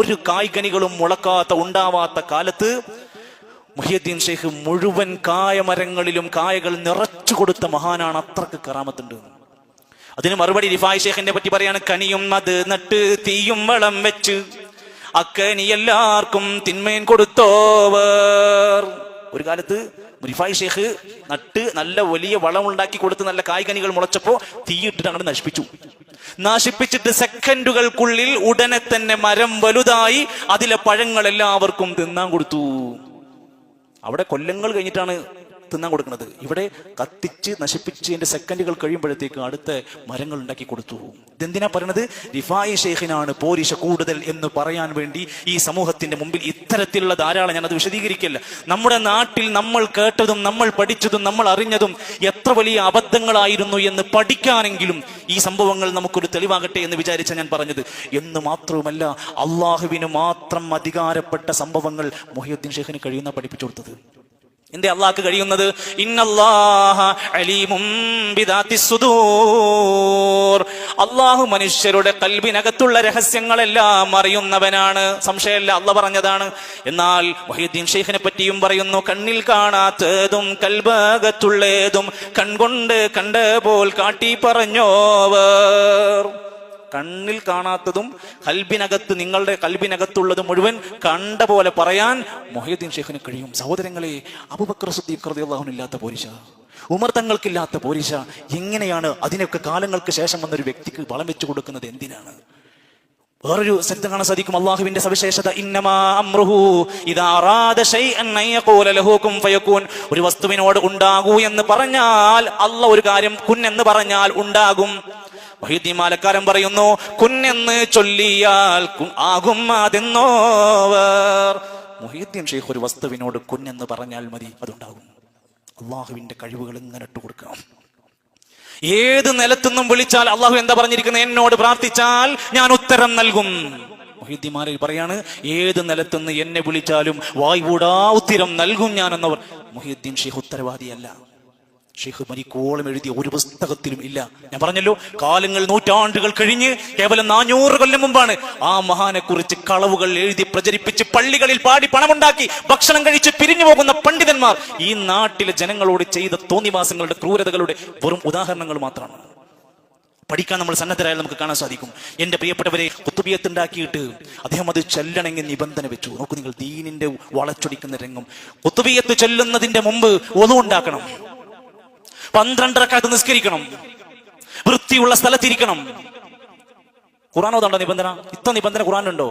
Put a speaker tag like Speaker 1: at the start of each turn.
Speaker 1: ഒരു കായ്കനികളും മുളക്കാത്ത ഉണ്ടാവാത്ത കാലത്ത് മുഹിയുദ്ദീൻ ഷെയ്ഖ് മുഴുവൻ കായമരങ്ങളിലും കായകൾ നിറച്ചു കൊടുത്ത മഹാനാണ്. അത്രക്ക് കറാമത്തുണ്ട്. അതിന് മറുപടി റിഫായി ഷെയ്ഖിനെ പറ്റി പറയാണ്, കനിയും അത് നട്ട് തീയും വളം വെച്ച് അക്കനി എല്ലാവർക്കും തിന്മയും കൊടുത്തോവർ. ഒരു കാലത്ത് റിഫായി ഷെയ്ഖ് നട്ട് നല്ല വലിയ വളം ഉണ്ടാക്കി കൊടുത്ത് നല്ല കായ്കനികൾ മുളച്ചപ്പോ തീയിട്ടിട്ട് അങ്ങോട്ട് നശിപ്പിച്ചിട്ട് സെക്കൻഡുകൾക്കുള്ളിൽ ഉടനെ തന്നെ മരം വലുതായി അതിലെ പഴങ്ങൾ എല്ലാവർക്കും തിന്നാൻ കൊടുത്തു. അവിടെ കൊല്ലങ്ങൾ കഴിഞ്ഞിട്ടാണ് തിന്നാൻ കൊടുക്കുന്നത്. ഇവിടെ കത്തിച്ച് നശിപ്പിച്ച് എന്റെ സെക്കൻഡുകൾ കഴിയുമ്പോഴത്തേക്ക് അടുത്ത മരങ്ങൾ ഉണ്ടാക്കി കൊടുത്തു. ഇതെന്തിനാ പറയുന്നത്? റിഫായി ഷെയ്ഖിനാണ് പോരിശ കൂടുതൽ എന്ന് പറയാൻ വേണ്ടി ഈ സമൂഹത്തിന്റെ മുമ്പിൽ ഇത്തരത്തിലുള്ള ധാരാളം, ഞാനത് വിശദീകരിക്കില്ല. നമ്മുടെ നാട്ടിൽ നമ്മൾ കേട്ടതും നമ്മൾ പഠിച്ചതും നമ്മൾ അറിഞ്ഞതും എത്ര വലിയ അബദ്ധങ്ങളായിരുന്നു എന്ന് പഠിക്കാനെങ്കിലും ഈ സംഭവങ്ങൾ നമുക്കൊരു തെളിവാകട്ടെ എന്ന് വിചാരിച്ച ഞാൻ പറഞ്ഞത്. എന്ന് മാത്രവുമല്ല, അള്ളാഹുവിന് മാത്രം അധികാരപ്പെട്ട സംഭവങ്ങൾ മുഹിയുദ്ദീൻ ഷെയ്ഖിന് കഴിയുന്ന പഠിപ്പിച്ചു കൊടുത്തത്. എന്തേ അള്ളാഹ്ക്ക് കഴിയുന്നത്? ഇന്നല്ലാഹ അലീമും ബിദാത്തിസ് സുദൂർ. അള്ളാഹു മനുഷ്യരുടെ കൽബിനകത്തുള്ള രഹസ്യങ്ങളെല്ലാം അറിയുന്നവനാണ്. സംശയമല്ല, അള്ളാഹ് പറഞ്ഞതാണ്. എന്നാൽ മുഹിയുദ്ദീൻ ഷെയ്ഖിനെ പറ്റിയും പറയുന്നു, കണ്ണിൽ കാണാത്തതും കൽബകത്തുള്ളതും കൺകൊണ്ട് കണ്ട പോൽ കാട്ടി പറഞ്ഞോവർ. കണ്ണിൽ കാണാത്തതും കൽബിനകത്ത്, നിങ്ങളുടെ കൽബിനകത്തുള്ളത് മുഴുവൻ കണ്ട പോലെ പറയാൻ മുഹിയുദ്ദീൻ ഷെയ്ഖിന് കഴിയും. സഹോദരങ്ങളെ, അബൂബക്കർ സിദ്ദീഖ് റളിയല്ലാഹു അൻഹു ഇല്ലാത്ത പോരിശ, ഉമർ തങ്ങൾക്കില്ലാത്ത പോരിശ എങ്ങനെയാണ് അതിനൊക്കെ കാലങ്ങൾക്ക് ശേഷം വന്നൊരു വ്യക്തിക്ക് വളം വെച്ചു കൊടുക്കുന്നത്? എന്തിനാണ്? വേറൊരു സ്ഥലത്ത് കാണാൻ സാധിക്കും അള്ളാഹുവിന്റെ സവിശേഷത, ഇന്നമാ അംറുഹു ഇദാ അറാദ ശൈഅൻ അൻ യഖൂല ലഹു കുൻ ഫയകൂൻ. ഒരു വസ്തുവിനോട് ഉണ്ടാകൂ എന്ന് പറഞ്ഞാൽ, അള്ളാഹ് ഒരു കാര്യം കുൻ എന്ന് പറഞ്ഞാൽ ഉണ്ടാകും. മുഹിയുദ്ദീൻ മാലക്കാരൻ പറയുന്നു, കുന്നെന്ന് ചൊല്ലിയാൽ ആകും അതെന്നോവർ. മുഹിയുദ്ദീൻ ഷെയ്ഖ് ഒരു വസ്തുവിനോട് കുന്നെന്ന് പറഞ്ഞാൽ മതി, അതുണ്ടാകും. അള്ളാഹുവിന്റെ കഴിവുകൾ ഇങ്ങനെ ഇട്ട് കൊടുക്കാം. ഏത് നിലത്തുനിന്നും വിളിച്ചാൽ അള്ളാഹു എന്താ പറഞ്ഞിരിക്കുന്നത്? എന്നോട് പ്രാർത്ഥിച്ചാൽ ഞാൻ ഉത്തരം നൽകും. മുഹിയുദ്ദീൻ മാലയിൽ പറയാണ്, ഏത് നിലത്തുനിന്ന് എന്നെ വിളിച്ചാലും വായ്പൂടാ ഉത്തരം നൽകും ഞാൻ എന്നവർ. മുഹിയുദ്ദീൻ ഷെയ്ഖ് ഉത്തരവാദിയല്ല. ഷെയ്ഖ് മരിക്കോളം എഴുതിയ ഒരു പുസ്തകത്തിലും ഇല്ല. ഞാൻ പറഞ്ഞല്ലോ, കാലങ്ങൾ നൂറ്റാണ്ടുകൾ കഴിഞ്ഞ് കേവലം 400 കൊല്ലം മുമ്പാണ് ആ മഹാനെ കുറിച്ച് കളവുകൾ എഴുതി പ്രചരിപ്പിച്ച് പള്ളികളിൽ പാടി പണമുണ്ടാക്കി ഭക്ഷണം കഴിച്ച് പിരിഞ്ഞു പോകുന്ന പണ്ഡിതന്മാർ ഈ നാട്ടിലെ ജനങ്ങളോട് ചെയ്ത തോന്നിവാസങ്ങളുടെ ക്രൂരതകളുടെ വെറും ഉദാഹരണങ്ങൾ മാത്രമാണ്. പഠിക്കാൻ നമ്മൾ സന്നദ്ധരായാൽ നമുക്ക് കാണാൻ സാധിക്കും. എന്റെ പ്രിയപ്പെട്ടവരെ, ഖുതുബിയത്ത് ഉണ്ടാക്കിയിട്ട് അദ്ദേഹം അത് ചൊല്ലണമെങ്കിൽ നിബന്ധന വെച്ചു. നോക്കൂ നിങ്ങൾ, ദീനിന്റെ വളച്ചൊടിക്കുന്ന രംഗം. ഖുതുബിയത്ത് ചൊല്ലുന്നതിന്റെ മുമ്പ് ഒളു ഉണ്ടാക്കണം, 12 റക്അത്ത് നിസ്കരിക്കണം, വൃത്തിയുള്ള സ്ഥലത്തിരിക്കണം. ഖുർആൻ ഓതണ്ട നിബന്ധന? ഇത്ര നിബന്ധന ഖുർആനിലുണ്ടോ?